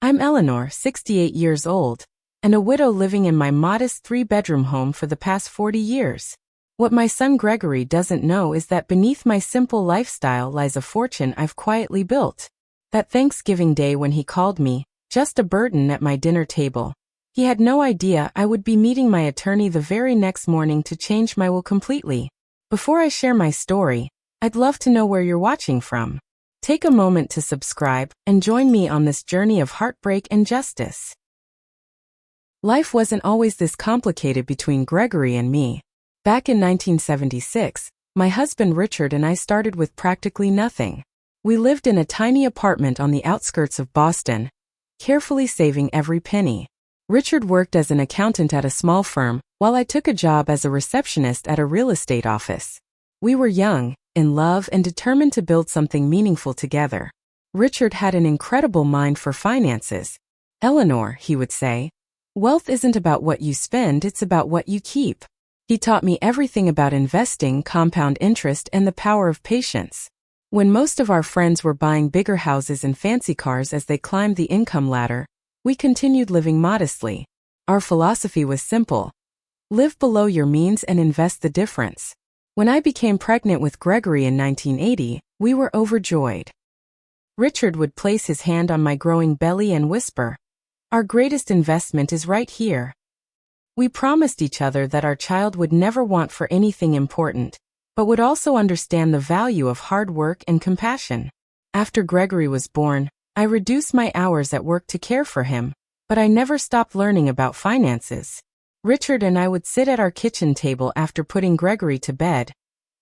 I'm Eleanor, 68 years old, and a widow living in my modest 3-bedroom home for the past 40 years. What my son Gregory doesn't know is that beneath my simple lifestyle lies a fortune I've quietly built. That Thanksgiving Day when he called me, just a burden at my dinner table, he had no idea I would be meeting my attorney the very next morning to change my will completely. Before I share my story, I'd love to know where you're watching from. Take a moment to subscribe and join me on this journey of heartbreak and justice. Life wasn't always this complicated between Gregory and me. Back in 1976, my husband Richard and I started with practically nothing. We lived in a tiny apartment on the outskirts of Boston, carefully saving every penny. Richard worked as an accountant at a small firm, while I took a job as a receptionist at a real estate office. We were young, in love, and determined to build something meaningful together. Richard had an incredible mind for finances. "Eleanor," he would say, "wealth isn't about what you spend, it's about what you keep." He taught me everything about investing, compound interest, and the power of patience. When most of our friends were buying bigger houses and fancy cars as they climbed the income ladder, we continued living modestly. Our philosophy was simple: live below your means and invest the difference. When I became pregnant with Gregory in 1980, we were overjoyed. Richard would place his hand on my growing belly and whisper, "Our greatest investment is right here." We promised each other that our child would never want for anything important, but would also understand the value of hard work and compassion. After Gregory was born, I reduced my hours at work to care for him, but I never stopped learning about finances. Richard and I would sit at our kitchen table after putting Gregory to bed,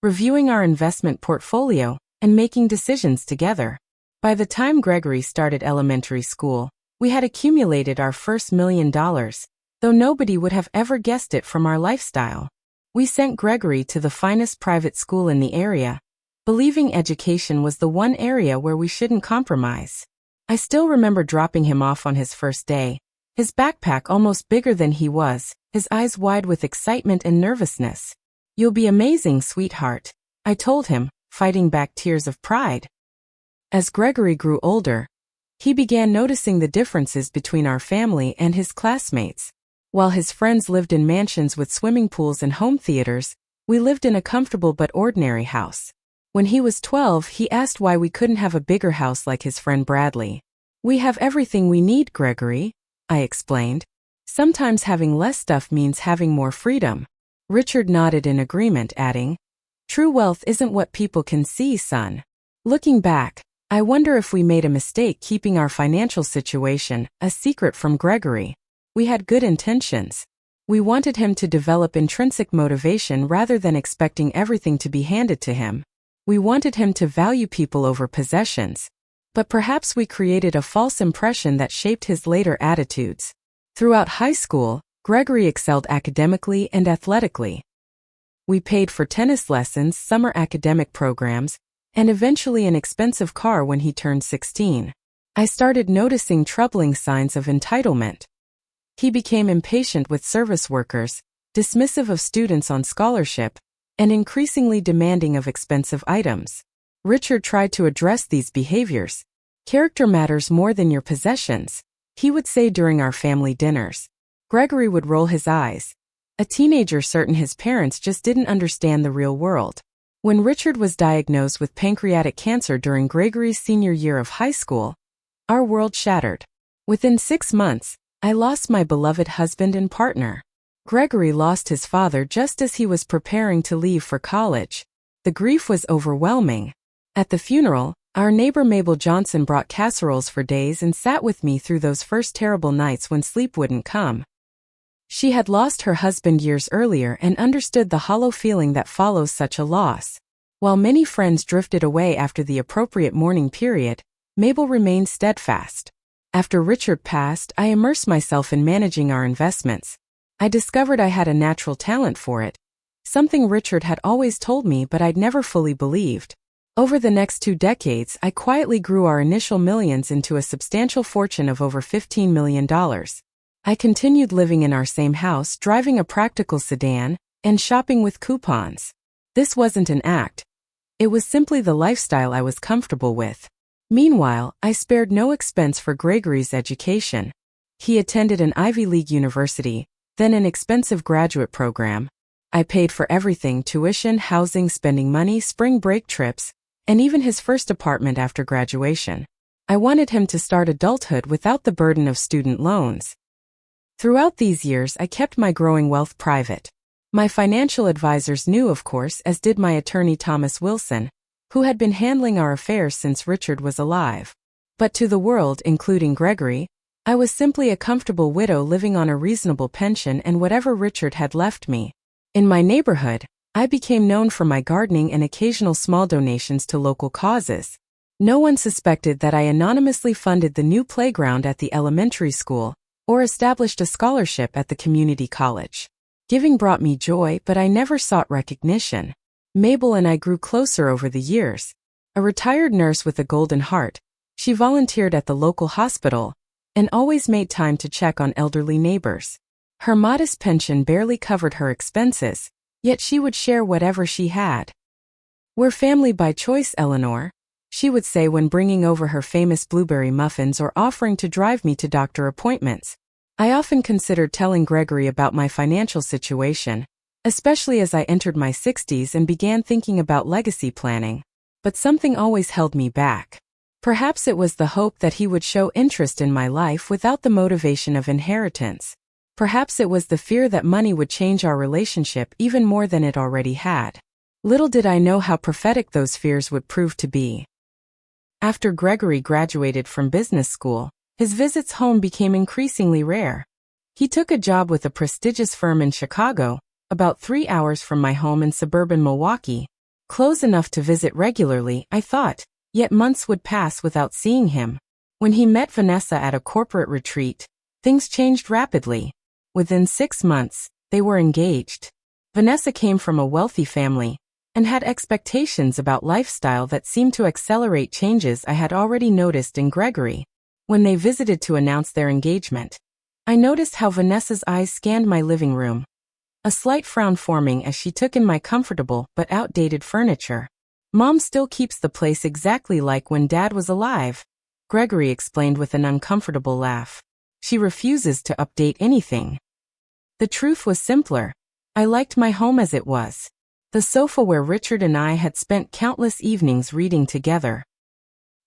reviewing our investment portfolio and making decisions together. By the time Gregory started elementary school, we had accumulated our first $1 million, though nobody would have ever guessed it from our lifestyle. We sent Gregory to the finest private school in the area, believing education was the one area where we shouldn't compromise. I still remember dropping him off on his first day, his backpack almost bigger than he was, his eyes wide with excitement and nervousness. "You'll be amazing, sweetheart," I told him, fighting back tears of pride. As Gregory grew older, he began noticing the differences between our family and his classmates. While his friends lived in mansions with swimming pools and home theaters, we lived in a comfortable but ordinary house. When he was 12, he asked why we couldn't have a bigger house like his friend Bradley. "We have everything we need, Gregory," I explained. "Sometimes having less stuff means having more freedom." Richard nodded in agreement, adding, "True wealth isn't what people can see, son." Looking back, I wonder if we made a mistake keeping our financial situation a secret from Gregory. We had good intentions. We wanted him to develop intrinsic motivation rather than expecting everything to be handed to him. We wanted him to value people over possessions. But perhaps we created a false impression that shaped his later attitudes. Throughout high school, Gregory excelled academically and athletically. We paid for tennis lessons, summer academic programs, and eventually an expensive car when he turned 16. I started noticing troubling signs of entitlement. He became impatient with service workers, dismissive of students on scholarship, and increasingly demanding of expensive items. Richard tried to address these behaviors. "Character matters more than your possessions," he would say during our family dinners. Gregory would roll his eyes, a teenager certain his parents just didn't understand the real world. When Richard was diagnosed with pancreatic cancer during Gregory's senior year of high school, our world shattered. Within 6 months, I lost my beloved husband and partner. Gregory lost his father just as he was preparing to leave for college. The grief was overwhelming. At the funeral, our neighbor Mabel Johnson brought casseroles for days and sat with me through those first terrible nights when sleep wouldn't come. She had lost her husband years earlier and understood the hollow feeling that follows such a loss. While many friends drifted away after the appropriate mourning period, Mabel remained steadfast. After Richard passed, I immersed myself in managing our investments. I discovered I had a natural talent for it, something Richard had always told me but I'd never fully believed. Over the next 2 decades, I quietly grew our initial millions into a substantial fortune of over $15 million. I continued living in our same house, driving a practical sedan, and shopping with coupons. This wasn't an act. It was simply the lifestyle I was comfortable with. Meanwhile, I spared no expense for Gregory's education. He attended an Ivy League university, then an expensive graduate program. I paid for everything: tuition, housing, spending money, spring break trips, and even his first apartment after graduation. I wanted him to start adulthood without the burden of student loans. Throughout these years, I kept my growing wealth private. My financial advisors knew, of course, as did my attorney Thomas Wilson, who had been handling our affairs since Richard was alive. But to the world, including Gregory, I was simply a comfortable widow living on a reasonable pension and whatever Richard had left me. In my neighborhood, I became known for my gardening and occasional small donations to local causes. No one suspected that I anonymously funded the new playground at the elementary school or established a scholarship at the community college. Giving brought me joy, but I never sought recognition. Mabel and I grew closer over the years. A retired nurse with a golden heart, she volunteered at the local hospital and always made time to check on elderly neighbors. Her modest pension barely covered her expenses, yet she would share whatever she had. "We're family by choice, Eleanor," she would say when bringing over her famous blueberry muffins or offering to drive me to doctor appointments. I often considered telling Gregory about my financial situation, especially as I entered my 60s and began thinking about legacy planning. But something always held me back. Perhaps it was the hope that he would show interest in my life without the motivation of inheritance. Perhaps it was the fear that money would change our relationship even more than it already had. Little did I know how prophetic those fears would prove to be. After Gregory graduated from business school, his visits home became increasingly rare. He took a job with a prestigious firm in Chicago, about 3 hours from my home in suburban Milwaukee. Close enough to visit regularly, I thought, yet months would pass without seeing him. When he met Vanessa at a corporate retreat, things changed rapidly. Within 6 months, they were engaged. Vanessa came from a wealthy family and had expectations about lifestyle that seemed to accelerate changes I had already noticed in Gregory. When they visited to announce their engagement, I noticed how Vanessa's eyes scanned my living room, a slight frown forming as she took in my comfortable but outdated furniture. "Mom still keeps the place exactly like when Dad was alive," Gregory explained with an uncomfortable laugh. "She refuses to update anything." The truth was simpler. I liked my home as it was. The sofa where Richard and I had spent countless evenings reading together.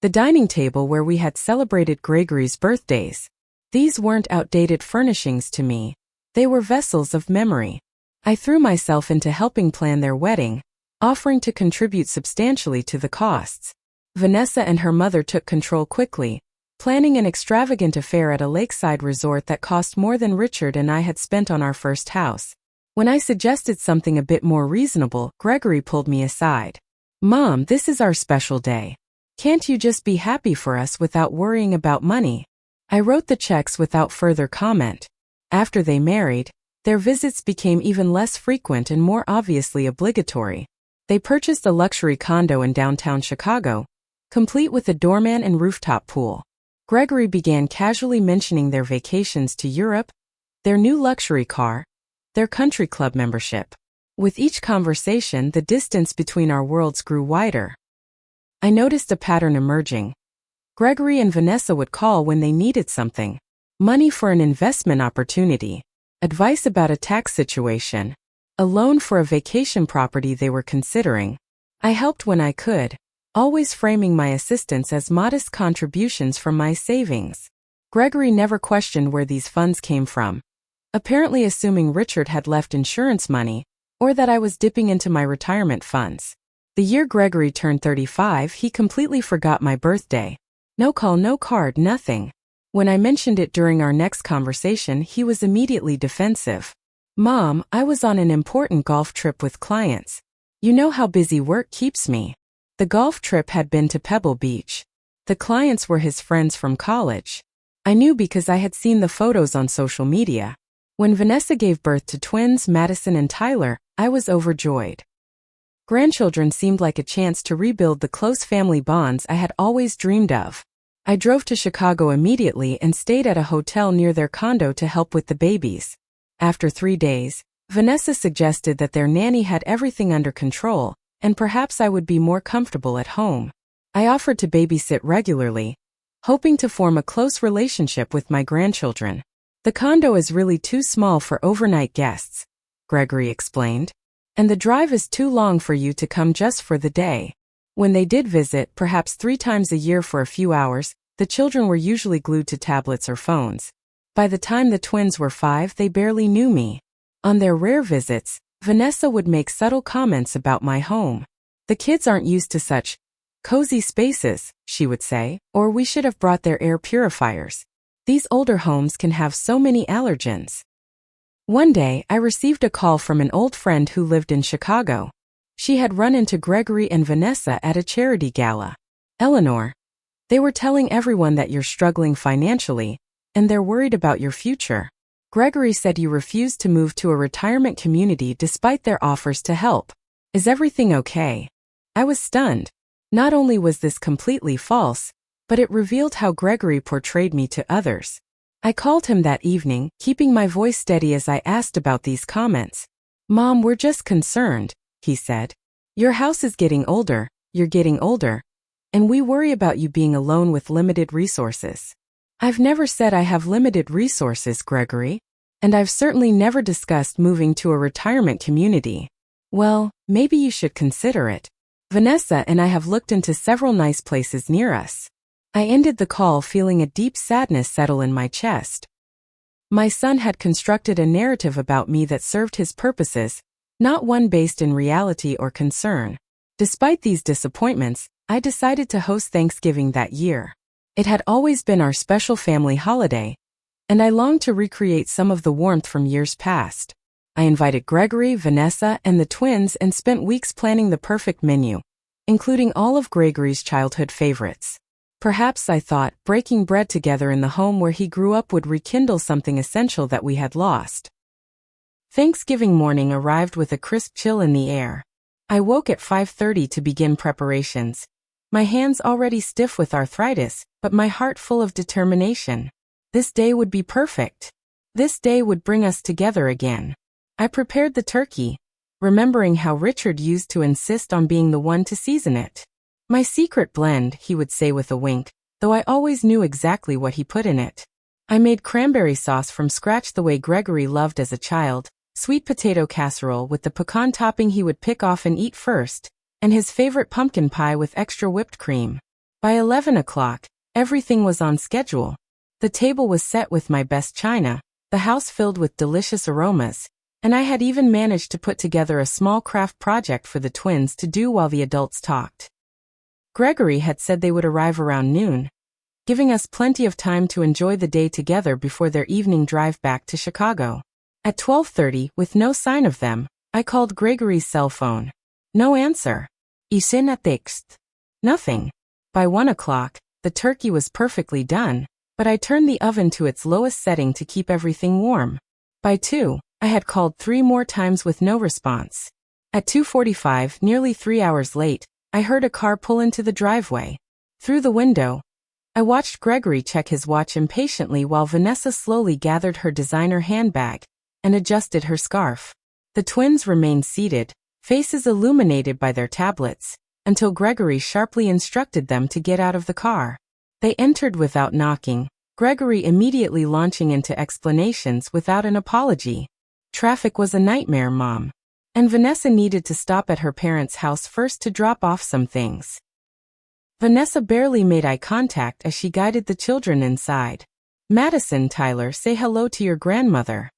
The dining table where we had celebrated Gregory's birthdays. These weren't outdated furnishings to me. They were vessels of memory. I threw myself into helping plan their wedding, offering to contribute substantially to the costs. Vanessa and her mother took control quickly, planning an extravagant affair at a lakeside resort that cost more than Richard and I had spent on our first house. When I suggested something a bit more reasonable, Gregory pulled me aside. "Mom, this is our special day. Can't you just be happy for us without worrying about money?" I wrote the checks without further comment. After they married, their visits became even less frequent and more obviously obligatory. They purchased a luxury condo in downtown Chicago, complete with a doorman and rooftop pool. Gregory began casually mentioning their vacations to Europe, their new luxury car, their country club membership. With each conversation, the distance between our worlds grew wider. I noticed a pattern emerging. Gregory and Vanessa would call when they needed something: money for an investment opportunity, advice about a tax situation, a loan for a vacation property they were considering. I helped when I could, always framing my assistance as modest contributions from my savings. Gregory never questioned where these funds came from, apparently assuming Richard had left insurance money or that I was dipping into my retirement funds. The year Gregory turned 35, he completely forgot my birthday. No call, no card, nothing. When I mentioned it during our next conversation, he was immediately defensive. "Mom, I was on an important golf trip with clients. You know how busy work keeps me." The golf trip had been to Pebble Beach. The clients were his friends from college. I knew because I had seen the photos on social media. When Vanessa gave birth to twins Madison and Tyler, I was overjoyed. Grandchildren seemed like a chance to rebuild the close family bonds I had always dreamed of. I drove to Chicago immediately and stayed at a hotel near their condo to help with the babies. After 3 days, Vanessa suggested that their nanny had everything under control, and perhaps I would be more comfortable at home. I offered to babysit regularly, hoping to form a close relationship with my grandchildren. The condo is really too small for overnight guests, Gregory explained, and the drive is too long for you to come just for the day. When they did visit, perhaps 3 times a year for a few hours, the children were usually glued to tablets or phones. By the time the twins were 5, they barely knew me. On their rare visits, Vanessa would make subtle comments about my home. The kids aren't used to such cozy spaces, she would say, or we should have brought their air purifiers. These older homes can have so many allergens. One day, I received a call from an old friend who lived in Chicago. She had run into Gregory and Vanessa at a charity gala. Eleanor, they were telling everyone that you're struggling financially, and they're worried about your future. Gregory said you refused to move to a retirement community despite their offers to help. Is everything okay? I was stunned. Not only was this completely false, but it revealed how Gregory portrayed me to others. I called him that evening, keeping my voice steady as I asked about these comments. Mom, we're just concerned, he said. Your house is getting older, you're getting older, and we worry about you being alone with limited resources. I've never said I have limited resources, Gregory, and I've certainly never discussed moving to a retirement community. Well, maybe you should consider it. Vanessa and I have looked into several nice places near us. I ended the call feeling a deep sadness settle in my chest. My son had constructed a narrative about me that served his purposes, not one based in reality or concern. Despite these disappointments, I decided to host Thanksgiving that year. It had always been our special family holiday, and I longed to recreate some of the warmth from years past. I invited Gregory, Vanessa, and the twins and spent weeks planning the perfect menu, including all of Gregory's childhood favorites. Perhaps, I thought, breaking bread together in the home where he grew up would rekindle something essential that we had lost. Thanksgiving morning arrived with a crisp chill in the air. I woke at 5:30 to begin preparations, my hands already stiff with arthritis, but my heart full of determination. This day would be perfect. This day would bring us together again. I prepared the turkey, remembering how Richard used to insist on being the one to season it. My secret blend, he would say with a wink, though I always knew exactly what he put in it. I made cranberry sauce from scratch the way Gregory loved as a child, sweet potato casserole with the pecan topping he would pick off and eat first, and his favorite pumpkin pie with extra whipped cream. By 11 o'clock, everything was on schedule. The table was set with my best china, the house filled with delicious aromas, and I had even managed to put together a small craft project for the twins to do while the adults talked. Gregory had said they would arrive around noon, giving us plenty of time to enjoy the day together before their evening drive back to Chicago. At 12:30, with no sign of them, I called Gregory's cell phone. No answer. Hice na text. Nothing. By 1 o'clock, the turkey was perfectly done, but I turned the oven to its lowest setting to keep everything warm. By 2, I had called 3 more times with no response. At 2:45, nearly 3 hours late, I heard a car pull into the driveway. Through the window, I watched Gregory check his watch impatiently while Vanessa slowly gathered her designer handbag and adjusted her scarf. The twins remained seated, faces illuminated by their tablets, until Gregory sharply instructed them to get out of the car. They entered without knocking, Gregory immediately launching into explanations without an apology. Traffic was a nightmare, Mom. And Vanessa needed to stop at her parents' house first to drop off some things. Vanessa barely made eye contact as she guided the children inside. Madison, Tyler, say hello to your grandmother.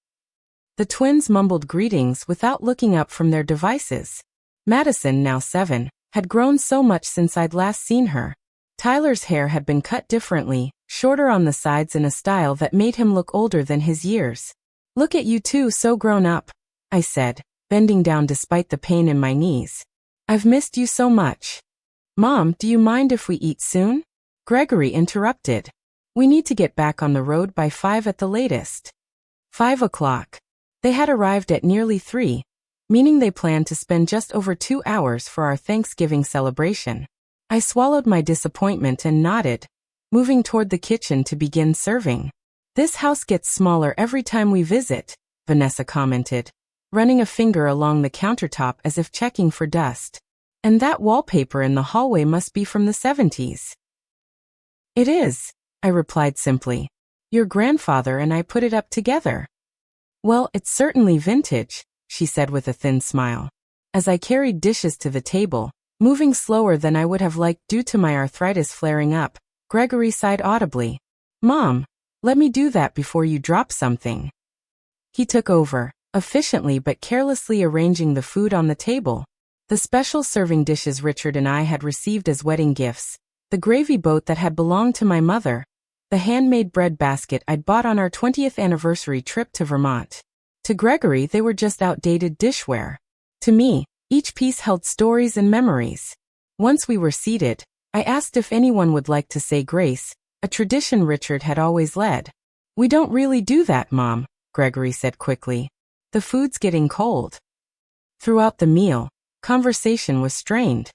The twins mumbled greetings without looking up from their devices. Madison, now 7, had grown so much since I'd last seen her. Tyler's hair had been cut differently, shorter on the sides in a style that made him look older than his years. Look at you two, so grown up, I said, bending down despite the pain in my knees. I've missed you so much. Mom, do you mind if we eat soon? Gregory interrupted. We need to get back on the road by 5 at the latest. 5 o'clock. They had arrived at nearly 3, meaning they planned to spend just over 2 hours for our Thanksgiving celebration. I swallowed my disappointment and nodded, moving toward the kitchen to begin serving. This house gets smaller every time we visit, Vanessa commented, running a finger along the countertop as if checking for dust. And that wallpaper in the hallway must be from the 70s. It is, I replied simply. Your grandfather and I put it up together. Well, it's certainly vintage, she said with a thin smile. As I carried dishes to the table, moving slower than I would have liked due to my arthritis flaring up, Gregory sighed audibly. Mom, let me do that before you drop something. He took over, efficiently but carelessly arranging the food on the table. The special serving dishes Richard and I had received as wedding gifts, the gravy boat that had belonged to my mother, the handmade bread basket I'd bought on our 20th anniversary trip to Vermont. To Gregory, they were just outdated dishware. To me, each piece held stories and memories. Once we were seated, I asked if anyone would like to say grace, a tradition Richard had always led. We don't really do that, Mom, Gregory said quickly. The food's getting cold. Throughout the meal, conversation was strained.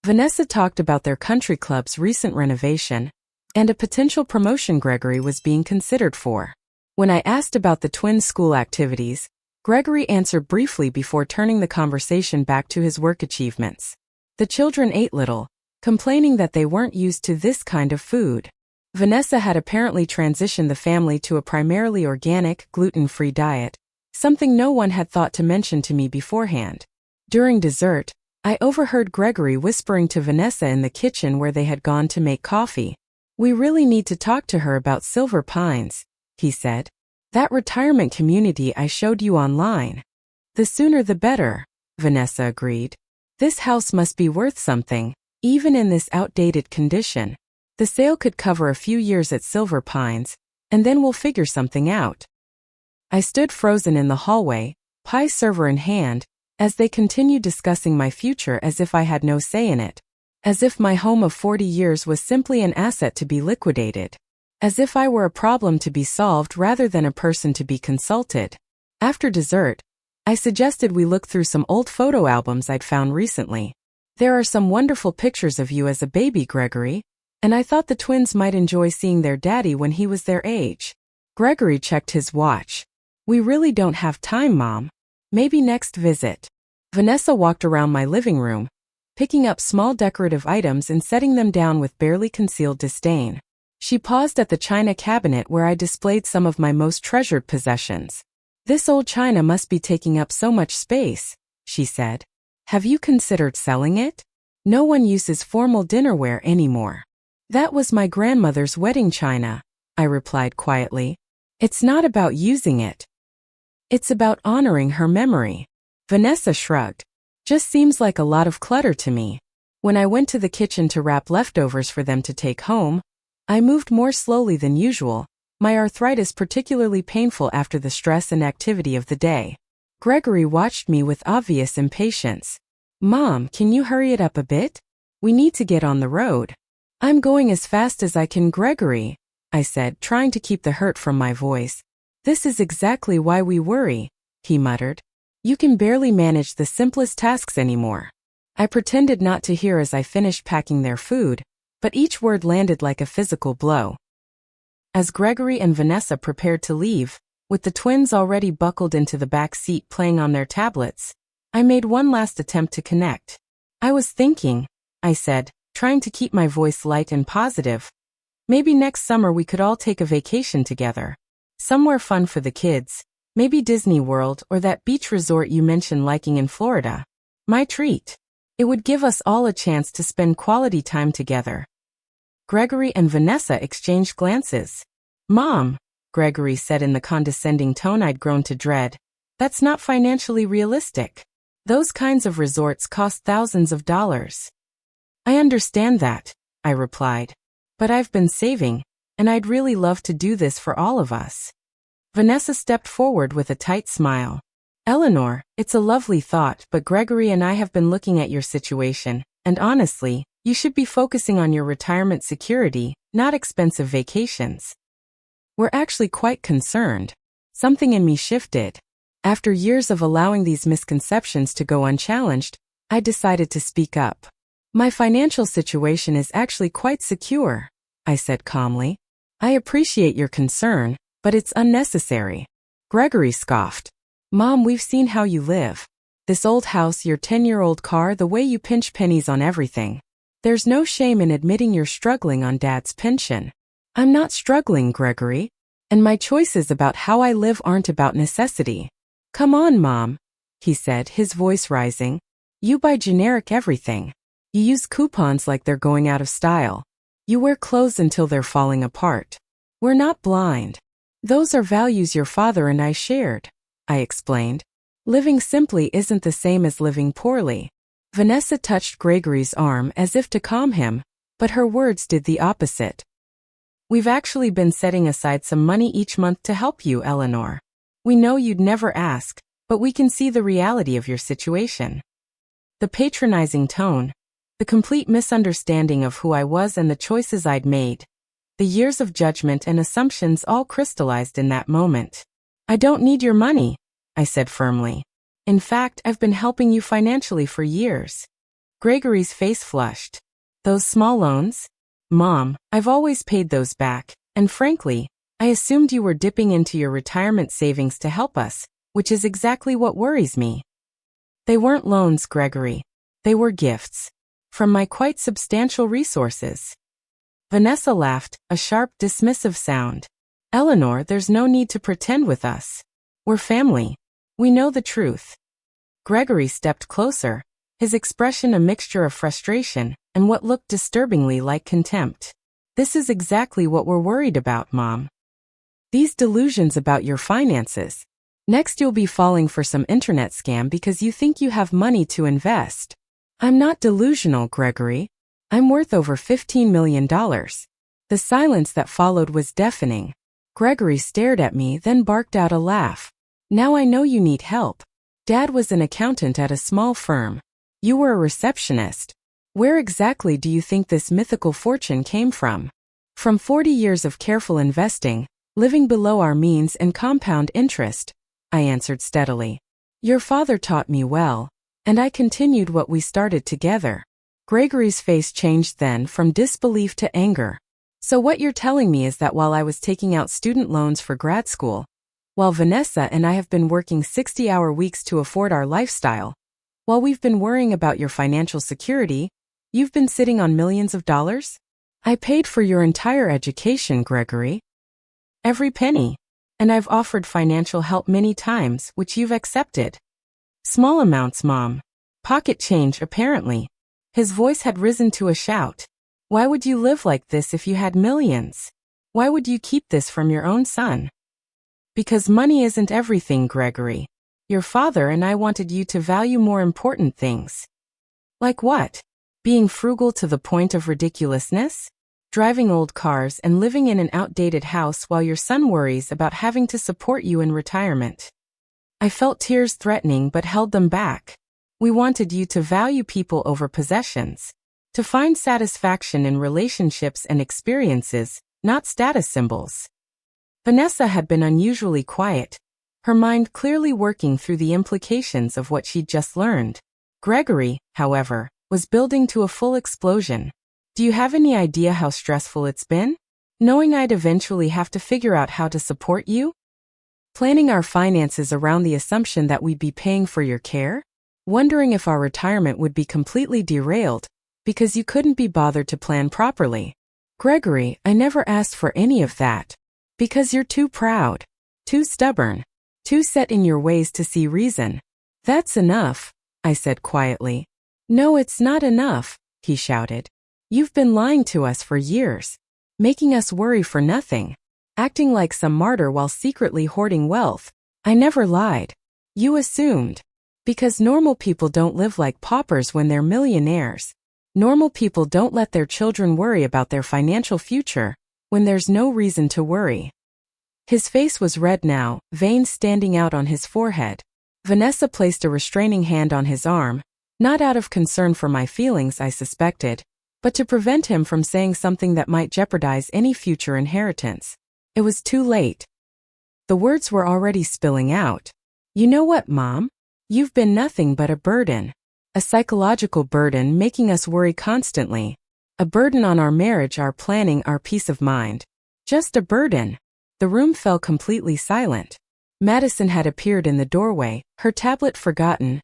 Vanessa talked about their country club's recent renovation and a potential promotion Gregory was being considered for. When I asked about the twins' school activities, Gregory answered briefly before turning the conversation back to his work achievements. The children ate little, complaining that they weren't used to this kind of food. Vanessa had apparently transitioned the family to a primarily organic, gluten-free diet, something no one had thought to mention to me beforehand. During dessert, I overheard Gregory whispering to Vanessa in the kitchen where they had gone to make coffee. We really need to talk to her about Silver Pines, he said. That retirement community I showed you online. The sooner the better, Vanessa agreed. This house must be worth something, even in this outdated condition. The sale could cover a few years at Silver Pines, and then we'll figure something out. I stood frozen in the hallway, pie server in hand, as they continued discussing my future as if I had no say in it. As if my home of 40 years was simply an asset to be liquidated. As if I were a problem to be solved rather than a person to be consulted. After dessert, I suggested we look through some old photo albums I'd found recently. There are some wonderful pictures of you as a baby, Gregory, and I thought the twins might enjoy seeing their daddy when he was their age. Gregory checked his watch. We really don't have time, Mom. Maybe next visit. Vanessa walked around my living room, picking up small decorative items and setting them down with barely concealed disdain. She paused at the china cabinet where I displayed some of my most treasured possessions. This old china must be taking up so much space, she said. Have you considered selling it? No one uses formal dinnerware anymore. That was my grandmother's wedding china, I replied quietly. It's not about using it. It's about honoring her memory. Vanessa shrugged. Just seems like a lot of clutter to me. When I went to the kitchen to wrap leftovers for them to take home, I moved more slowly than usual, my arthritis particularly painful after the stress and activity of the day. Gregory watched me with obvious impatience. Mom, can you hurry it up a bit? We need to get on the road. I'm going as fast as I can, Gregory, I said, trying to keep the hurt from my voice. This is exactly why we worry, he muttered. You can barely manage the simplest tasks anymore. I pretended not to hear as I finished packing their food, but each word landed like a physical blow. As Gregory and Vanessa prepared to leave, with the twins already buckled into the back seat playing on their tablets, I made one last attempt to connect. I was thinking, I said, trying to keep my voice light and positive. Maybe next summer we could all take a vacation together. Somewhere fun for the kids. Maybe Disney World or that beach resort you mentioned liking in Florida. My treat. It would give us all a chance to spend quality time together. Gregory and Vanessa exchanged glances. Mom, Gregory said in the condescending tone I'd grown to dread, that's not financially realistic. Those kinds of resorts cost thousands of dollars. I understand that, I replied. But I've been saving, and I'd really love to do this for all of us. Vanessa stepped forward with a tight smile. Eleanor, it's a lovely thought, but Gregory and I have been looking at your situation, and honestly, you should be focusing on your retirement security, not expensive vacations. We're actually quite concerned. Something in me shifted. After years of allowing these misconceptions to go unchallenged, I decided to speak up. My financial situation is actually quite secure, I said calmly. I appreciate your concern, but it's unnecessary. Gregory scoffed. Mom, we've seen how you live. This old house, your 10-year-old car, the way you pinch pennies on everything. There's no shame in admitting you're struggling on Dad's pension. I'm not struggling, Gregory. And my choices about how I live aren't about necessity. Come on, Mom, he said, his voice rising. You buy generic everything. You use coupons like they're going out of style. You wear clothes until they're falling apart. We're not blind. Those are values your father and I shared, I explained. Living simply isn't the same as living poorly. Vanessa touched Gregory's arm as if to calm him, but her words did the opposite. We've actually been setting aside some money each month to help you, Eleanor. We know you'd never ask, but we can see the reality of your situation. The patronizing tone, the complete misunderstanding of who I was and the choices I'd made, the years of judgment and assumptions all crystallized in that moment. I don't need your money, I said firmly. In fact, I've been helping you financially for years. Gregory's face flushed. Those small loans? Mom, I've always paid those back, and frankly, I assumed you were dipping into your retirement savings to help us, which is exactly what worries me. They weren't loans, Gregory. They were gifts. From my quite substantial resources. Vanessa laughed, a sharp, dismissive sound. Eleanor, there's no need to pretend with us. We're family. We know the truth. Gregory stepped closer, his expression a mixture of frustration and what looked disturbingly like contempt. This is exactly what we're worried about, Mom. These delusions about your finances. Next you'll be falling for some internet scam because you think you have money to invest. I'm not delusional, Gregory. I'm worth over $15 million. The silence that followed was deafening. Gregory stared at me, then barked out a laugh. Now I know you need help. Dad was an accountant at a small firm. You were a receptionist. Where exactly do you think this mythical fortune came from? From 40 years of careful investing, living below our means and compound interest, I answered steadily. Your father taught me well, and I continued what we started together. Gregory's face changed then from disbelief to anger. So what you're telling me is that while I was taking out student loans for grad school, while Vanessa and I have been working 60-hour weeks to afford our lifestyle, while we've been worrying about your financial security, you've been sitting on millions of dollars? I paid for your entire education, Gregory. Every penny. And I've offered financial help many times, which you've accepted. Small amounts, Mom. Pocket change, apparently. His voice had risen to a shout. Why would you live like this if you had millions? Why would you keep this from your own son? Because money isn't everything, Gregory. Your father and I wanted you to value more important things. Like what? Being frugal to the point of ridiculousness? Driving old cars and living in an outdated house while your son worries about having to support you in retirement. I felt tears threatening but held them back. We wanted you to value people over possessions. To find satisfaction in relationships and experiences, not status symbols. Vanessa had been unusually quiet, her mind clearly working through the implications of what she'd just learned. Gregory, however, was building to a full explosion. Do you have any idea how stressful it's been? Knowing I'd eventually have to figure out how to support you? Planning our finances around the assumption that we'd be paying for your care? Wondering if our retirement would be completely derailed because you couldn't be bothered to plan properly. Gregory, I never asked for any of that. Because you're too proud, too stubborn, too set in your ways to see reason. That's enough, I said quietly. No, it's not enough, he shouted. You've been lying to us for years, making us worry for nothing, acting like some martyr while secretly hoarding wealth. I never lied. You assumed. Because normal people don't live like paupers when they're millionaires. Normal people don't let their children worry about their financial future when there's no reason to worry. His face was red now, veins standing out on his forehead. Vanessa placed a restraining hand on his arm, not out of concern for my feelings, I suspected, but to prevent him from saying something that might jeopardize any future inheritance. It was too late. The words were already spilling out. You know what, Mom? You've been nothing but a burden. A psychological burden making us worry constantly. A burden on our marriage, our planning, our peace of mind. Just a burden. The room fell completely silent. Madison had appeared in the doorway, her tablet forgotten,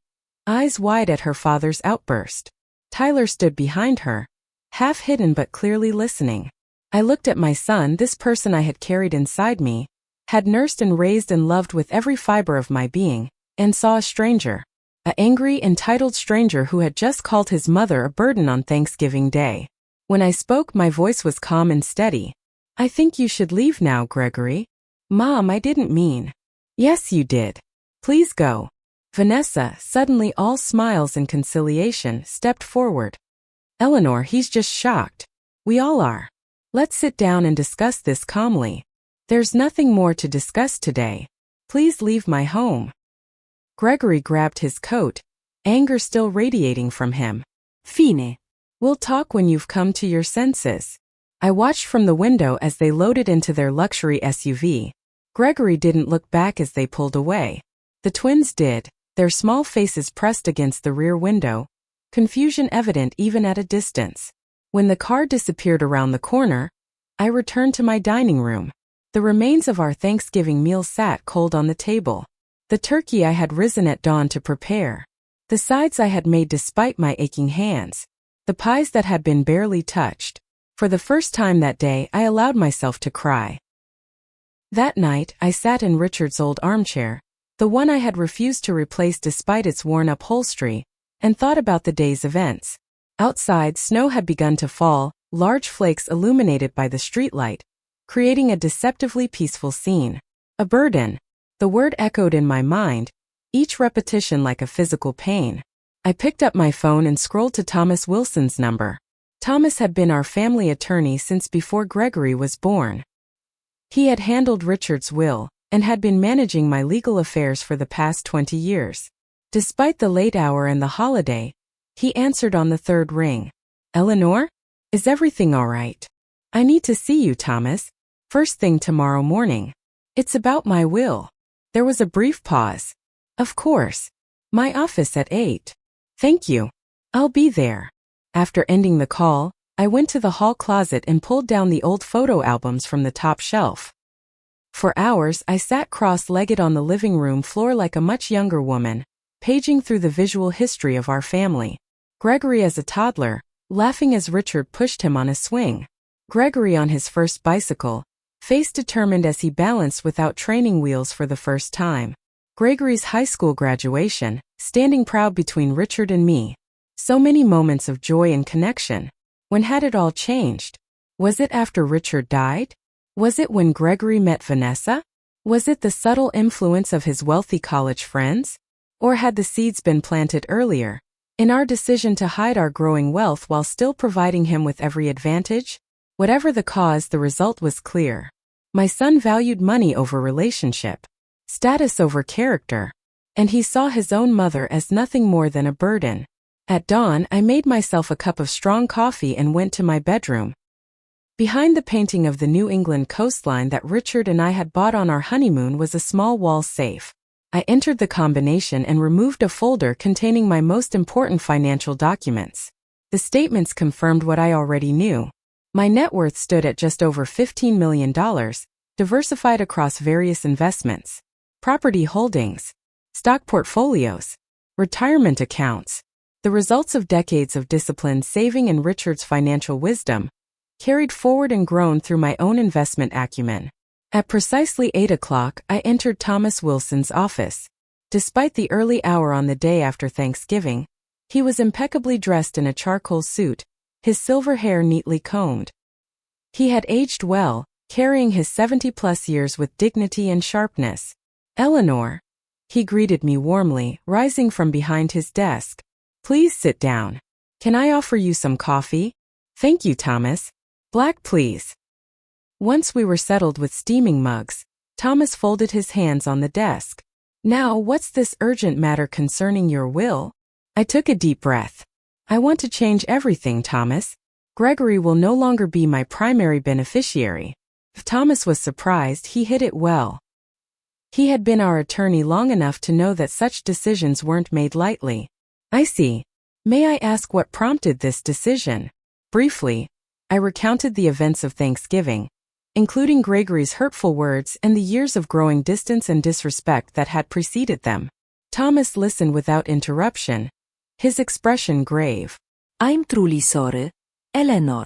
eyes wide at her father's outburst. Tyler stood behind her, half hidden but clearly listening. I looked at my son, this person I had carried inside me, had nursed and raised and loved with every fiber of my being, and saw a stranger. An angry, entitled stranger who had just called his mother a burden on Thanksgiving Day. When I spoke, my voice was calm and steady. "I think you should leave now, Gregory." "Mom, I didn't mean." "Yes, you did. Please go." Vanessa, suddenly all smiles and conciliation, stepped forward. "Eleanor, he's just shocked. We all are. Let's sit down and discuss this calmly. There's nothing more to discuss today. Please leave my home." Gregory grabbed his coat, anger still radiating from him. "Fine. We'll talk when you've come to your senses." I watched from the window as they loaded into their luxury SUV. Gregory didn't look back as they pulled away. The twins did, their small faces pressed against the rear window, confusion evident even at a distance. When the car disappeared around the corner, I returned to my dining room. The remains of our Thanksgiving meal sat cold on the table. The turkey I had risen at dawn to prepare. The sides I had made despite my aching hands. The pies that had been barely touched. For the first time that day, I allowed myself to cry. That night, I sat in Richard's old armchair, the one I had refused to replace despite its worn upholstery, and thought about the day's events. Outside, snow had begun to fall, large flakes illuminated by the streetlight, creating a deceptively peaceful scene. A burden. The word echoed in my mind, each repetition like a physical pain. I picked up my phone and scrolled to Thomas Wilson's number. Thomas had been our family attorney since before Gregory was born. He had handled Richard's will, and had been managing my legal affairs for the past 20 years. Despite the late hour and the holiday, he answered on the third ring. "Eleanor? Is everything all right? I need to see you, Thomas. First thing tomorrow morning. It's about my will." There was a brief pause. "Of course. My office at 8. Thank you. I'll be there." After ending the call, I went to the hall closet and pulled down the old photo albums from the top shelf. For hours, I sat cross-legged on the living room floor like a much younger woman, paging through the visual history of our family. Gregory as a toddler, laughing as Richard pushed him on a swing. Gregory on his first bicycle, face determined as he balanced without training wheels for the first time. Gregory's high school graduation, standing proud between Richard and me. So many moments of joy and connection. When had it all changed? Was it after Richard died? Was it when Gregory met Vanessa? Was it the subtle influence of his wealthy college friends? Or had the seeds been planted earlier, in our decision to hide our growing wealth while still providing him with every advantage? Whatever the cause, the result was clear. My son valued money over relationship, status over character, and he saw his own mother as nothing more than a burden. At dawn, I made myself a cup of strong coffee and went to my bedroom. Behind the painting of the New England coastline that Richard and I had bought on our honeymoon was a small wall safe. I entered the combination and removed a folder containing my most important financial documents. The statements confirmed what I already knew. My net worth stood at just over $15 million, diversified across various investments, property holdings, stock portfolios, retirement accounts. The results of decades of disciplined saving and Richard's financial wisdom, carried forward and grown through my own investment acumen. At precisely 8 o'clock, I entered Thomas Wilson's office. Despite the early hour on the day after Thanksgiving, he was impeccably dressed in a charcoal suit, his silver hair neatly combed. He had aged well, carrying his 70-plus years with dignity and sharpness. "Eleanor," he greeted me warmly, rising from behind his desk. "Please sit down. Can I offer you some coffee?" "Thank you, Thomas. Black, please." Once we were settled with steaming mugs, Thomas folded his hands on the desk. "Now, what's this urgent matter concerning your will?" I took a deep breath. "I want to change everything, Thomas. Gregory will no longer be my primary beneficiary." If Thomas was surprised, he hid it well. He had been our attorney long enough to know that such decisions weren't made lightly. "I see. May I ask what prompted this decision?" Briefly, I recounted the events of Thanksgiving, including Gregory's hurtful words and the years of growing distance and disrespect that had preceded them. Thomas listened without interruption, his expression grave. I'm truly sorry, Eleanor.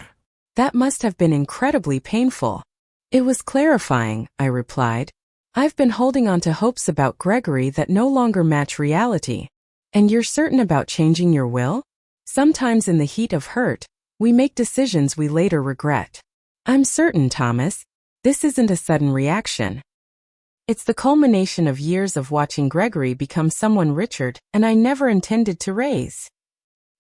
That must have been incredibly painful. It was clarifying, I replied. I've been holding on to hopes about Gregory that no longer match reality. And you're certain about changing your will? Sometimes in the heat of hurt, we make decisions we later regret. I'm certain, Thomas. This isn't a sudden reaction. It's the culmination of years of watching Gregory become someone Richard and I never intended to raise.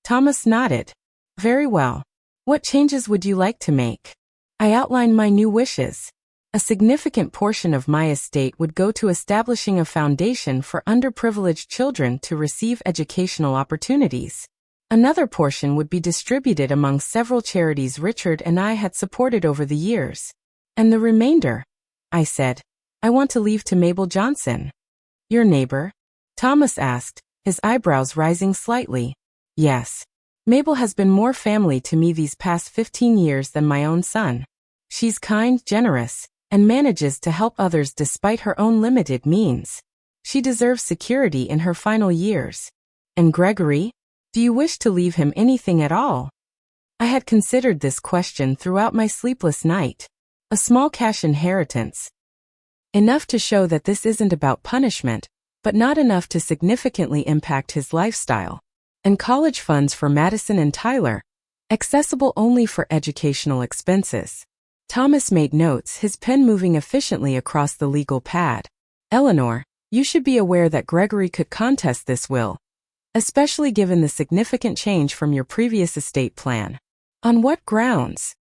Thomas nodded. Very well. What changes would you like to make? I outlined my new wishes. A significant portion of my estate would go to establishing a foundation for underprivileged children to receive educational opportunities. Another portion would be distributed among several charities Richard and I had supported over the years. And the remainder, I said, I want to leave to Mabel Johnson. Your neighbor? Thomas asked, his eyebrows rising slightly. Yes. Mabel has been more family to me these past 15 years than my own son. She's kind, generous, and manages to help others despite her own limited means. She deserves security in her final years. And Gregory? Do you wish to leave him anything at all? I had considered this question throughout my sleepless night. A small cash inheritance. Enough to show that this isn't about punishment, but not enough to significantly impact his lifestyle. And college funds for Madison and Tyler, accessible only for educational expenses. Thomas made notes, his pen moving efficiently across the legal pad. Eleanor, you should be aware that Gregory could contest this will, especially given the significant change from your previous estate plan. On what grounds?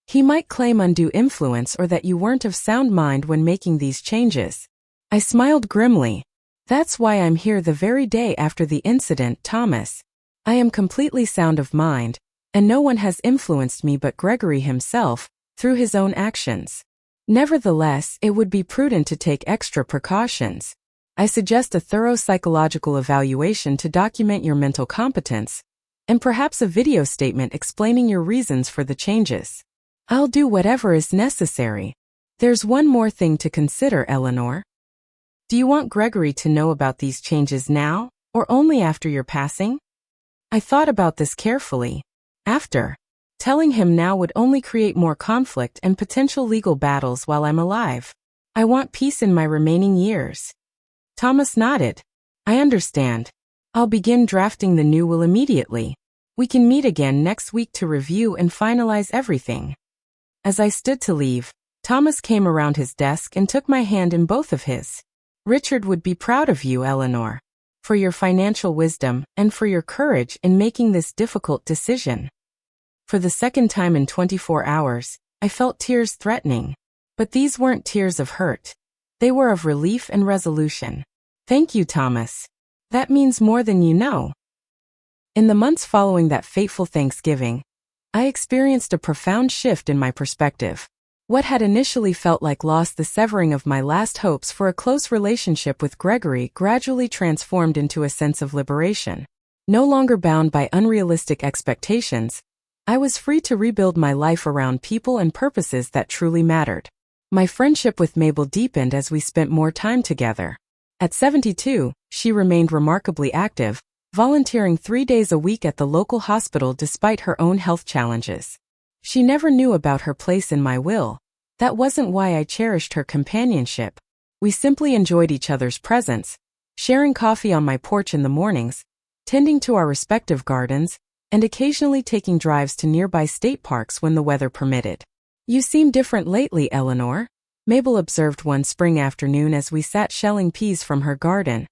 He might claim undue influence or that you weren't of sound mind when making these changes. I smiled grimly. That's why I'm here the very day after the incident, Thomas. I am completely sound of mind, and no one has influenced me but Gregory himself, through his own actions. Nevertheless, it would be prudent to take extra precautions. I suggest a thorough psychological evaluation to document your mental competence, and perhaps a video statement explaining your reasons for the changes. I'll do whatever is necessary. There's one more thing to consider, Eleanor. Do you want Gregory to know about these changes now, or only after your passing? I thought about this carefully. After. Telling him now would only create more conflict and potential legal battles while I'm alive. I want peace in my remaining years. Thomas nodded. I understand. I'll begin drafting the new will immediately. We can meet again next week to review and finalize everything. As I stood to leave, Thomas came around his desk and took my hand in both of his. Richard would be proud of you, Eleanor, for your financial wisdom and for your courage in making this difficult decision. For the second time in 24 hours, I felt tears threatening. But these weren't tears of hurt. They were of relief and resolution. Thank you, Thomas. That means more than you know. In the months following that fateful Thanksgiving, I experienced a profound shift in my perspective. What had initially felt like loss, the severing of my last hopes for a close relationship with Gregory, gradually transformed into a sense of liberation. No longer bound by unrealistic expectations, I was free to rebuild my life around people and purposes that truly mattered. My friendship with Mabel deepened as we spent more time together. At 72, she remained remarkably active, volunteering 3 days a week at the local hospital despite her own health challenges. She never knew about her place in my will. That wasn't why I cherished her companionship. We simply enjoyed each other's presence, sharing coffee on my porch in the mornings, tending to our respective gardens, and occasionally taking drives to nearby state parks when the weather permitted. You seem different lately, Eleanor, Mabel observed one spring afternoon as we sat shelling peas from her garden.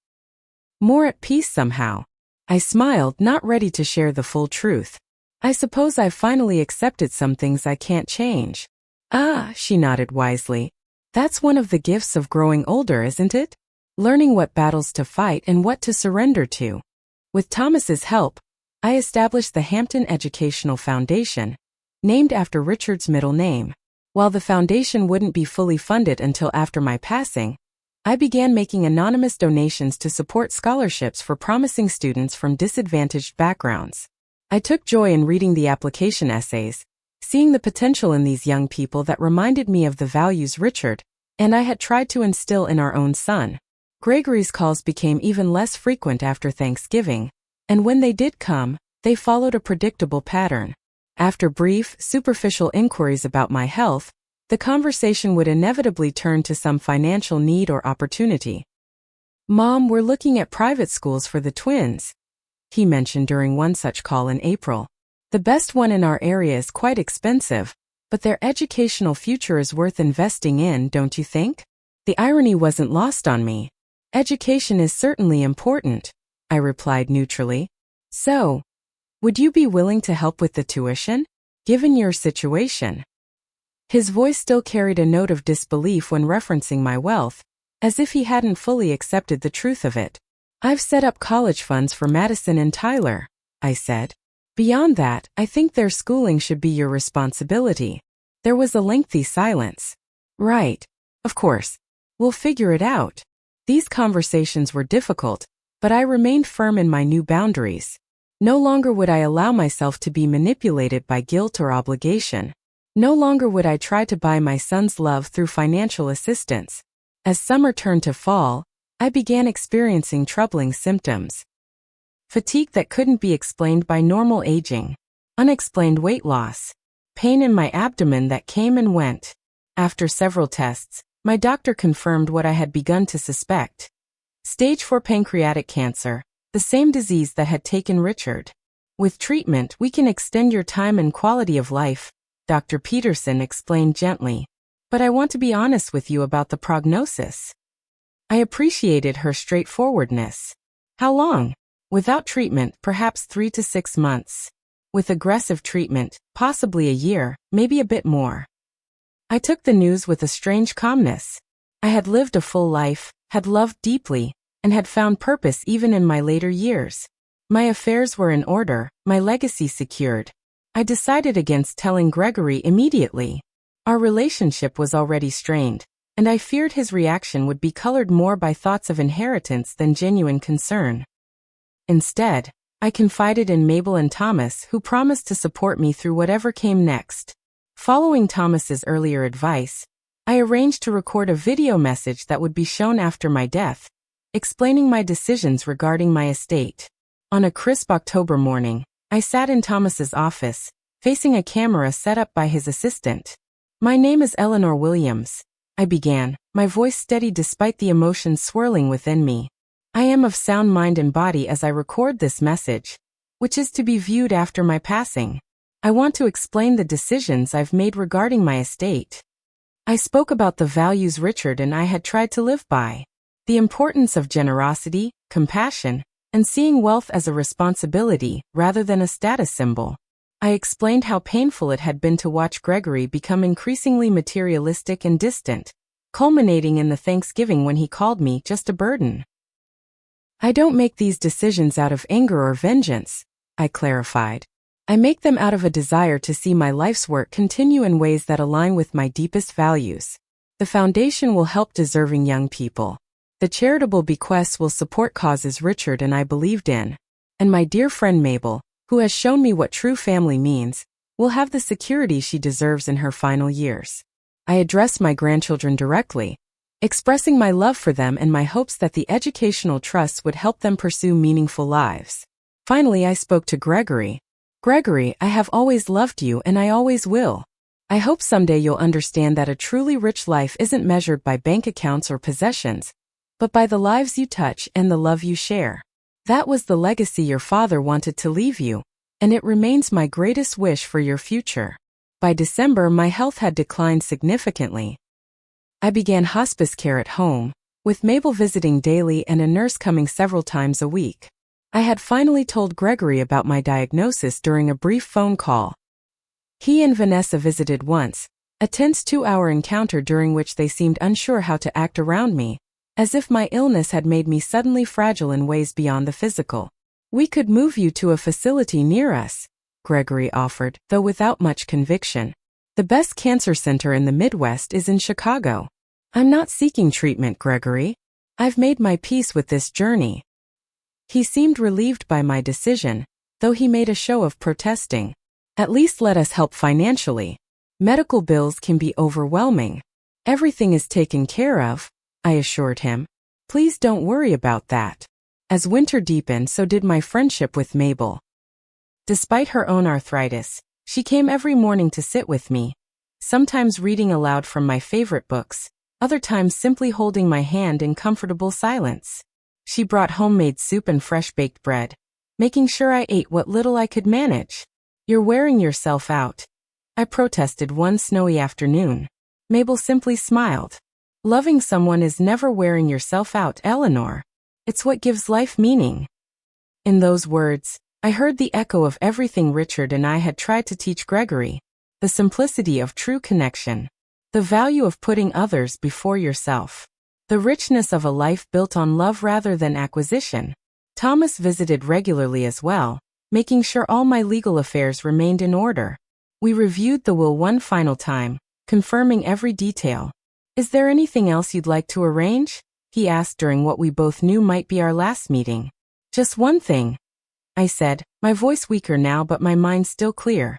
More at peace somehow. I smiled, not ready to share the full truth. I suppose I've finally accepted some things I can't change. Ah, she nodded wisely. That's one of the gifts of growing older, isn't it? Learning what battles to fight and what to surrender to. With Thomas's help, I established the Hampton Educational Foundation, named after Richard's middle name. While the foundation wouldn't be fully funded until after my passing, I began making anonymous donations to support scholarships for promising students from disadvantaged backgrounds. I took joy in reading the application essays, seeing the potential in these young people that reminded me of the values Richard and I had tried to instill in our own son. Gregory's calls became even less frequent after Thanksgiving, and when they did come, they followed a predictable pattern. After brief, superficial inquiries about my health, the conversation would inevitably turn to some financial need or opportunity. "Mom, we're looking at private schools for the twins," he mentioned during one such call in April. "The best one in our area is quite expensive, but their educational future is worth investing in, don't you think?" The irony wasn't lost on me. "Education is certainly important," I replied neutrally. "So, would you be willing to help with the tuition, given your situation?" His voice still carried a note of disbelief when referencing my wealth, as if he hadn't fully accepted the truth of it. "I've set up college funds for Madison and Tyler," I said. "Beyond that, I think their schooling should be your responsibility." There was a lengthy silence. "Right. Of course. We'll figure it out." These conversations were difficult, but I remained firm in my new boundaries. No longer would I allow myself to be manipulated by guilt or obligation. No longer would I try to buy my son's love through financial assistance. As summer turned to fall, I began experiencing troubling symptoms. Fatigue that couldn't be explained by normal aging. Unexplained weight loss. Pain in my abdomen that came and went. After several tests, my doctor confirmed what I had begun to suspect. Stage 4 pancreatic cancer, the same disease that had taken Richard. "With treatment, we can extend your time and quality of life," Dr. Peterson explained gently. "But I want to be honest with you about the prognosis." I appreciated her straightforwardness. "How long?" "Without treatment, perhaps 3 to 6 months. With aggressive treatment, possibly a year, maybe a bit more." I took the news with a strange calmness. I had lived a full life, had loved deeply, and had found purpose even in my later years. My affairs were in order, my legacy secured. I decided against telling Gregory immediately. Our relationship was already strained, and I feared his reaction would be colored more by thoughts of inheritance than genuine concern. Instead, I confided in Mabel and Thomas, who promised to support me through whatever came next. Following Thomas's earlier advice, I arranged to record a video message that would be shown after my death, explaining my decisions regarding my estate. On a crisp October morning, I sat in Thomas's office, facing a camera set up by his assistant. "My name is Eleanor Williams," I began, my voice steady despite the emotions swirling within me. "I am of sound mind and body as I record this message, which is to be viewed after my passing. I want to explain the decisions I've made regarding my estate." I spoke about the values Richard and I had tried to live by. The importance of generosity, compassion, and seeing wealth as a responsibility rather than a status symbol. I explained how painful it had been to watch Gregory become increasingly materialistic and distant, culminating in the Thanksgiving when he called me just a burden. "I don't make these decisions out of anger or vengeance," I clarified. "I make them out of a desire to see my life's work continue in ways that align with my deepest values. The foundation will help deserving young people. The charitable bequests will support causes Richard and I believed in. And my dear friend Mabel, who has shown me what true family means, will have the security she deserves in her final years." I addressed my grandchildren directly, expressing my love for them and my hopes that the educational trusts would help them pursue meaningful lives. Finally, I spoke to Gregory. "Gregory, I have always loved you and I always will. I hope someday you'll understand that a truly rich life isn't measured by bank accounts or possessions, but by the lives you touch and the love you share. That was the legacy your father wanted to leave you, and it remains my greatest wish for your future." By December, my health had declined significantly. I began hospice care at home, with Mabel visiting daily and a nurse coming several times a week. I had finally told Gregory about my diagnosis during a brief phone call. He and Vanessa visited once, a tense 2-hour encounter during which they seemed unsure how to act around me, as if my illness had made me suddenly fragile in ways beyond the physical. "We could move you to a facility near us," Gregory offered, though without much conviction. "The best cancer center in the Midwest is in Chicago." "I'm not seeking treatment, Gregory. I've made my peace with this journey." He seemed relieved by my decision, though he made a show of protesting. "At least let us help financially. Medical bills can be overwhelming." "Everything is taken care of," I assured him. Please don't worry about that. As winter deepened, so did my friendship with Mabel. Despite her own arthritis, she came every morning to sit with me, sometimes reading aloud from my favorite books, other times simply holding my hand in comfortable silence. She brought homemade soup and fresh-baked bread, making sure I ate what little I could manage. You're wearing yourself out, I protested one snowy afternoon. Mabel simply smiled. Loving someone is never wearing yourself out, Eleanor. It's what gives life meaning. In those words, I heard the echo of everything Richard and I had tried to teach Gregory. The simplicity of true connection. The value of putting others before yourself. The richness of a life built on love rather than acquisition. Thomas visited regularly as well, making sure all my legal affairs remained in order. We reviewed the will one final time, confirming every detail. Is there anything else you'd like to arrange? He asked during what we both knew might be our last meeting. Just one thing, I said, my voice weaker now but my mind still clear.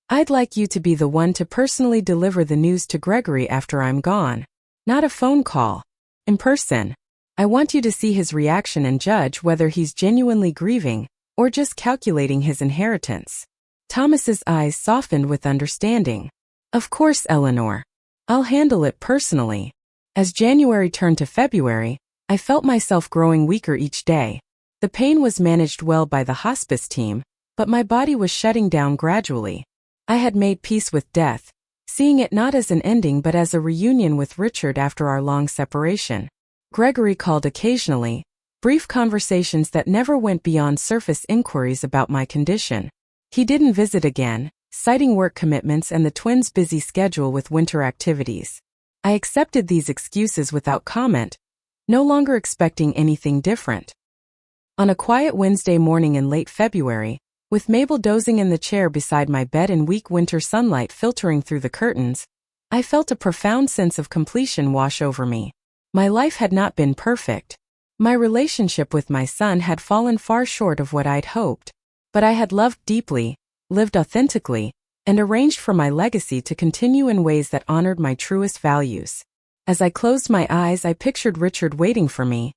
I'd like you to be the one to personally deliver the news to Gregory after I'm gone. Not a phone call. In person. I want you to see his reaction and judge whether he's genuinely grieving or just calculating his inheritance. Thomas's eyes softened with understanding. Of course, Eleanor. I'll handle it personally. As January turned to February, I felt myself growing weaker each day. The pain was managed well by the hospice team, but my body was shutting down gradually. I had made peace with death, seeing it not as an ending but as a reunion with Richard after our long separation. Gregory called occasionally, brief conversations that never went beyond surface inquiries about my condition. He didn't visit again, citing work commitments and the twins' busy schedule with winter activities. I accepted these excuses without comment, no longer expecting anything different. On a quiet Wednesday morning in late February, with Mabel dozing in the chair beside my bed and weak winter sunlight filtering through the curtains, I felt a profound sense of completion wash over me. My life had not been perfect. My relationship with my son had fallen far short of what I'd hoped. But I had loved deeply, lived authentically, and arranged for my legacy to continue in ways that honored my truest values. As I closed my eyes, I pictured Richard waiting for me,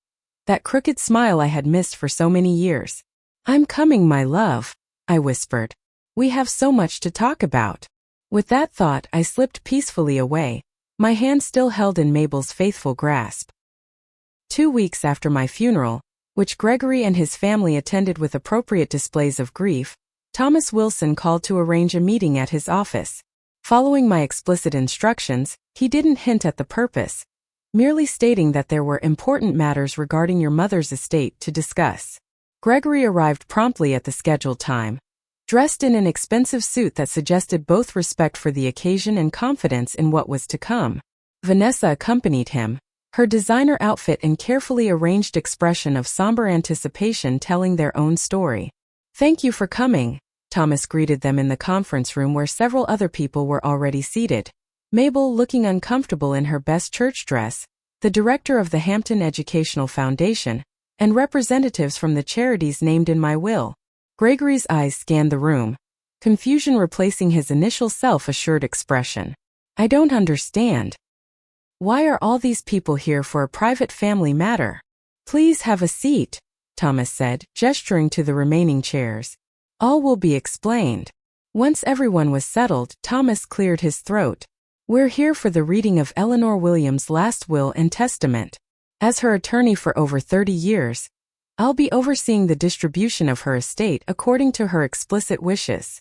that crooked smile I had missed for so many years. I'm coming, my love, I whispered. We have so much to talk about. With that thought, I slipped peacefully away, my hand still held in Mabel's faithful grasp. 2 weeks after my funeral, which Gregory and his family attended with appropriate displays of grief, Thomas Wilson called to arrange a meeting at his office. Following my explicit instructions, he didn't hint at the purpose, merely stating that there were important matters regarding your mother's estate to discuss. Gregory arrived promptly at the scheduled time, dressed in an expensive suit that suggested both respect for the occasion and confidence in what was to come. Vanessa accompanied him, her designer outfit and carefully arranged expression of somber anticipation telling their own story. Thank you for coming, Thomas greeted them in the conference room where several other people were already seated. Mabel, looking uncomfortable in her best church dress, the director of the Hampton Educational Foundation, and representatives from the charities named in my will. Gregory's eyes scanned the room, confusion replacing his initial self-assured expression. I don't understand. Why are all these people here for a private family matter? Please have a seat, Thomas said, gesturing to the remaining chairs. All will be explained. Once everyone was settled, Thomas cleared his throat. We're here for the reading of Eleanor Williams' last will and testament. As her attorney for over 30 years, I'll be overseeing the distribution of her estate according to her explicit wishes.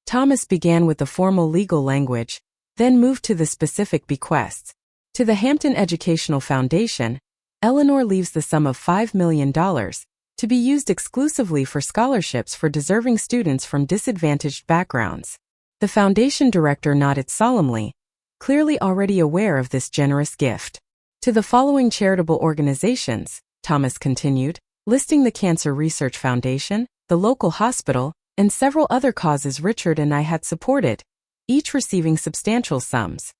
Thomas began with the formal legal language, then moved to the specific bequests. To the Hampton Educational Foundation, Eleanor leaves the sum of $5 million, to be used exclusively for scholarships for deserving students from disadvantaged backgrounds. The foundation director nodded solemnly, clearly already aware of this generous gift. To the following charitable organizations, Thomas continued, listing the Cancer Research Foundation, the local hospital, and several other causes Richard and I had supported, each receiving substantial sums.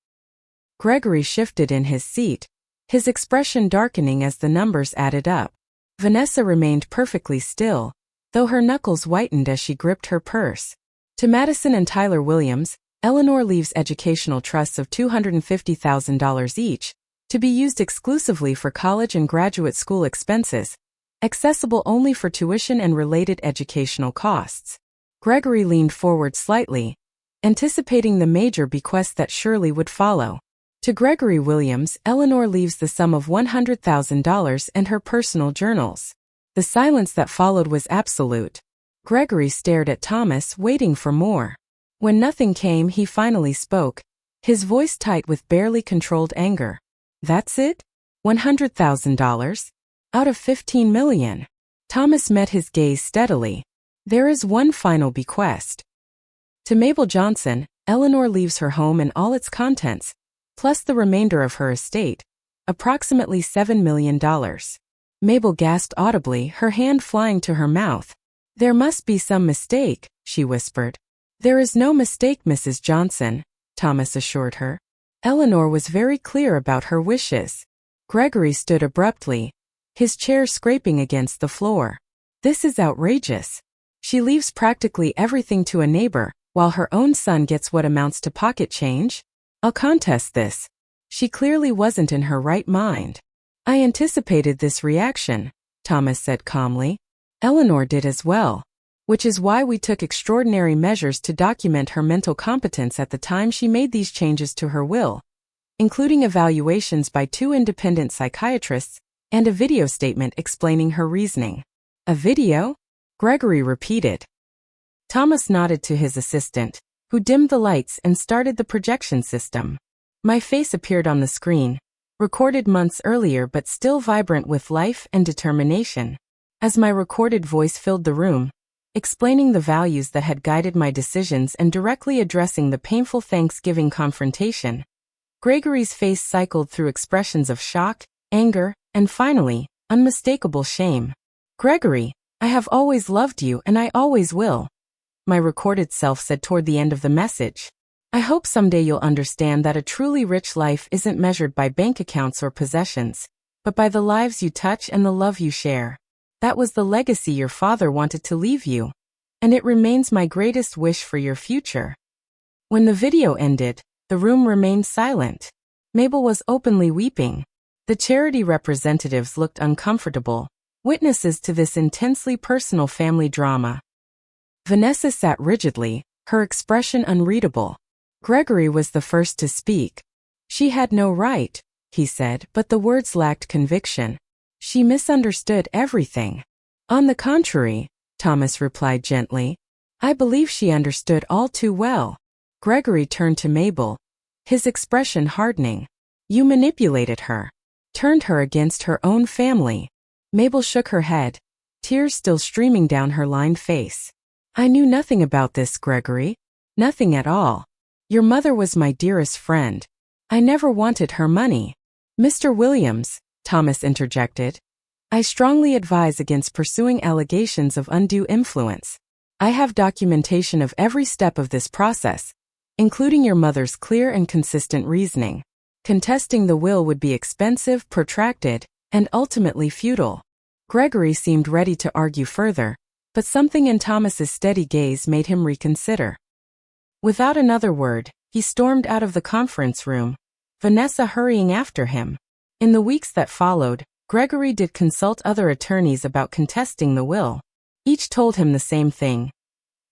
Gregory shifted in his seat, his expression darkening as the numbers added up. Vanessa remained perfectly still, though her knuckles whitened as she gripped her purse. To Madison and Tyler Williams, Eleanor leaves educational trusts of $250,000 each, to be used exclusively for college and graduate school expenses, accessible only for tuition and related educational costs. Gregory leaned forward slightly, anticipating the major bequest that surely would follow. To Gregory Williams, Eleanor leaves the sum of $100,000 and her personal journals. The silence that followed was absolute. Gregory stared at Thomas, waiting for more. When nothing came, he finally spoke, his voice tight with barely controlled anger. "That's it? $100,000? Out of $15 million. Thomas met his gaze steadily. "There is one final bequest. To Mabel Johnson, Eleanor leaves her home and all its contents, plus the remainder of her estate, approximately $7 million. Mabel gasped audibly, her hand flying to her mouth. "There must be some mistake," she whispered. "There is no mistake, Mrs. Johnson," Thomas assured her. Eleanor was very clear about her wishes. Gregory stood abruptly, his chair scraping against the floor. "This is outrageous. She leaves practically everything to a neighbor, while her own son gets what amounts to pocket change? I'll contest this. She clearly wasn't in her right mind." "I anticipated this reaction," Thomas said calmly. "Eleanor did as well. Which is why we took extraordinary measures to document her mental competence at the time she made these changes to her will, including evaluations by 2 independent psychiatrists and a video statement explaining her reasoning." "A video?" Gregory repeated. Thomas nodded to his assistant, who dimmed the lights and started the projection system. My face appeared on the screen, recorded months earlier but still vibrant with life and determination. As my recorded voice filled the room, explaining the values that had guided my decisions and directly addressing the painful Thanksgiving confrontation, Gregory's face cycled through expressions of shock, anger, and finally, unmistakable shame. "Gregory, I have always loved you and I always will," my recorded self said toward the end of the message. "I hope someday you'll understand that a truly rich life isn't measured by bank accounts or possessions, but by the lives you touch and the love you share. That was the legacy your father wanted to leave you, and it remains my greatest wish for your future." When the video ended, the room remained silent. Mabel was openly weeping. The charity representatives looked uncomfortable, witnesses to this intensely personal family drama. Vanessa sat rigidly, her expression unreadable. Gregory was the first to speak. "She had no right," he said, but the words lacked conviction. "She misunderstood everything." "On the contrary," Thomas replied gently, "I believe she understood all too well." Gregory turned to Mabel, his expression hardening. "You manipulated her, turned her against her own family." Mabel shook her head, tears still streaming down her lined face. "I knew nothing about this, Gregory. Nothing at all. Your mother was my dearest friend. I never wanted her money." "Mr. Williams," Thomas interjected, "I strongly advise against pursuing allegations of undue influence. I have documentation of every step of this process, including your mother's clear and consistent reasoning. Contesting the will would be expensive, protracted, and ultimately futile." Gregory seemed ready to argue further, but something in Thomas's steady gaze made him reconsider. Without another word, he stormed out of the conference room, Vanessa hurrying after him. In the weeks that followed, Gregory did consult other attorneys about contesting the will. Each told him the same thing.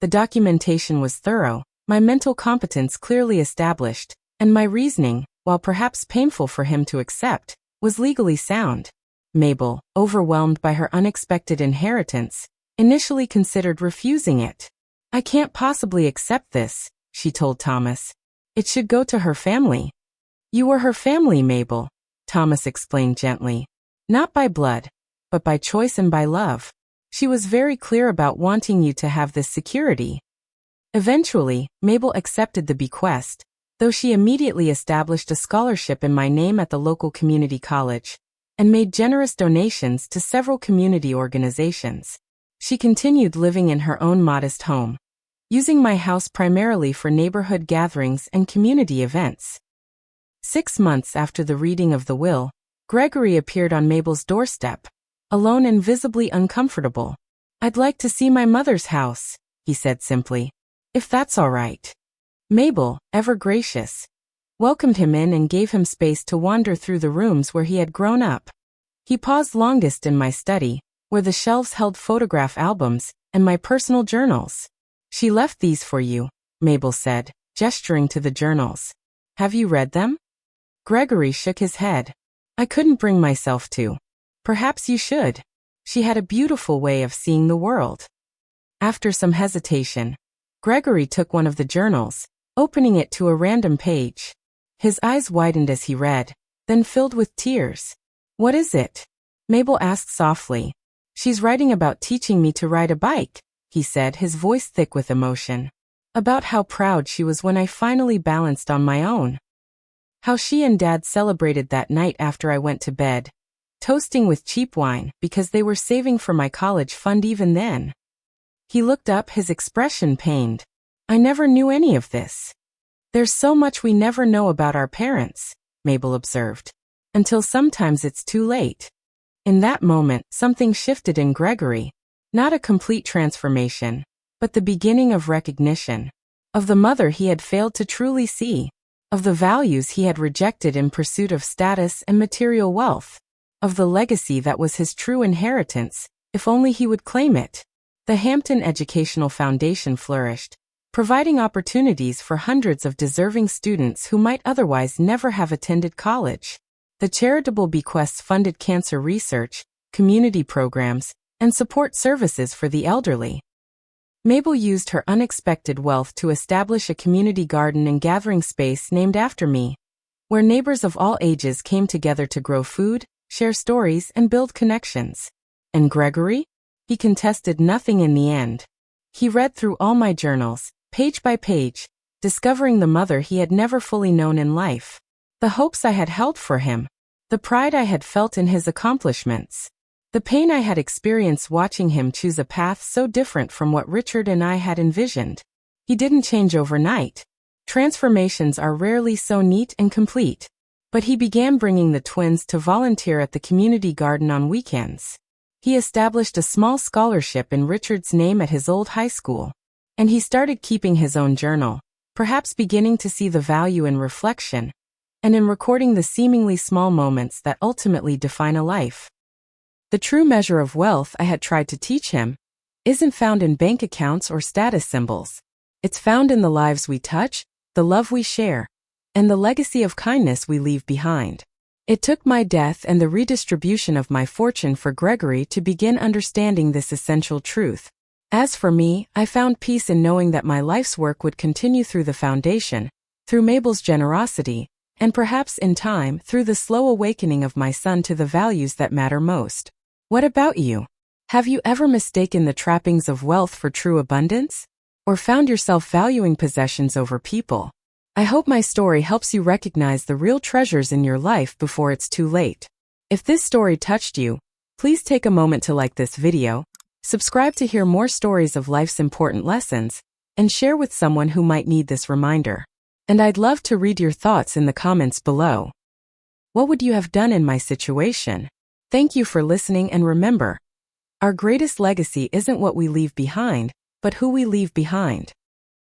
The documentation was thorough, my mental competence clearly established, and my reasoning, while perhaps painful for him to accept, was legally sound. Mabel, overwhelmed by her unexpected inheritance, initially considered refusing it. "I can't possibly accept this," she told Thomas. "It should go to her family." "You were her family, Mabel," Thomas explained gently. "Not by blood, but by choice and by love. She was very clear about wanting you to have this security." Eventually, Mabel accepted the bequest, though she immediately established a scholarship in my name at the local community college, and made generous donations to several community organizations. She continued living in her own modest home, using my house primarily for neighborhood gatherings and community events. 6 months after the reading of the will, Gregory appeared on Mabel's doorstep, alone and visibly uncomfortable. "I'd like to see my mother's house," he said simply. "If that's all right." Mabel, ever gracious, welcomed him in and gave him space to wander through the rooms where he had grown up. He paused longest in my study, where the shelves held photograph albums and my personal journals. "She left these for you," Mabel said, gesturing to the journals. "Have you read them?" Gregory shook his head. "I couldn't bring myself to." "Perhaps you should. She had a beautiful way of seeing the world." After some hesitation, Gregory took one of the journals, opening it to a random page. His eyes widened as he read, then filled with tears. "What is it?" Mabel asked softly. "She's writing about teaching me to ride a bike," he said, his voice thick with emotion. "About how proud she was when I finally balanced on my own. How she and Dad celebrated that night after I went to bed, toasting with cheap wine because they were saving for my college fund even then." He looked up, his expression pained. "I never knew any of this." "There's so much we never know about our parents," Mabel observed. "Until sometimes it's too late." In that moment, something shifted in Gregory. Not a complete transformation, but the beginning of recognition. Of the mother he had failed to truly see. Of the values he had rejected in pursuit of status and material wealth. Of the legacy that was his true inheritance, if only he would claim it. The Hampton Educational Foundation flourished, providing opportunities for hundreds of deserving students who might otherwise never have attended college. The charitable bequests funded cancer research, community programs, and support services for the elderly. Mabel used her unexpected wealth to establish a community garden and gathering space named after me, where neighbors of all ages came together to grow food, share stories, and build connections. And Gregory? He contested nothing in the end. He read through all my journals, page by page, discovering the mother he had never fully known in life. The hopes I had held for him. The pride I had felt in his accomplishments. The pain I had experienced watching him choose a path so different from what Richard and I had envisioned. He didn't change overnight. Transformations are rarely so neat and complete. But he began bringing the twins to volunteer at the community garden on weekends. He established a small scholarship in Richard's name at his old high school. And he started keeping his own journal, perhaps beginning to see the value in reflection, and in recording the seemingly small moments that ultimately define a life. The true measure of wealth I had tried to teach him isn't found in bank accounts or status symbols. It's found in the lives we touch, the love we share, and the legacy of kindness we leave behind. It took my death and the redistribution of my fortune for Gregory to begin understanding this essential truth. As for me, I found peace in knowing that my life's work would continue through the foundation, through Mabel's generosity, and perhaps in time through the slow awakening of my son to the values that matter most. What about you? Have you ever mistaken the trappings of wealth for true abundance? Or found yourself valuing possessions over people? I hope my story helps you recognize the real treasures in your life before it's too late. If this story touched you, please take a moment to like this video, subscribe to hear more stories of life's important lessons, and share with someone who might need this reminder. And I'd love to read your thoughts in the comments below. What would you have done in my situation? Thank you for listening, and remember, our greatest legacy isn't what we leave behind, but who we leave behind.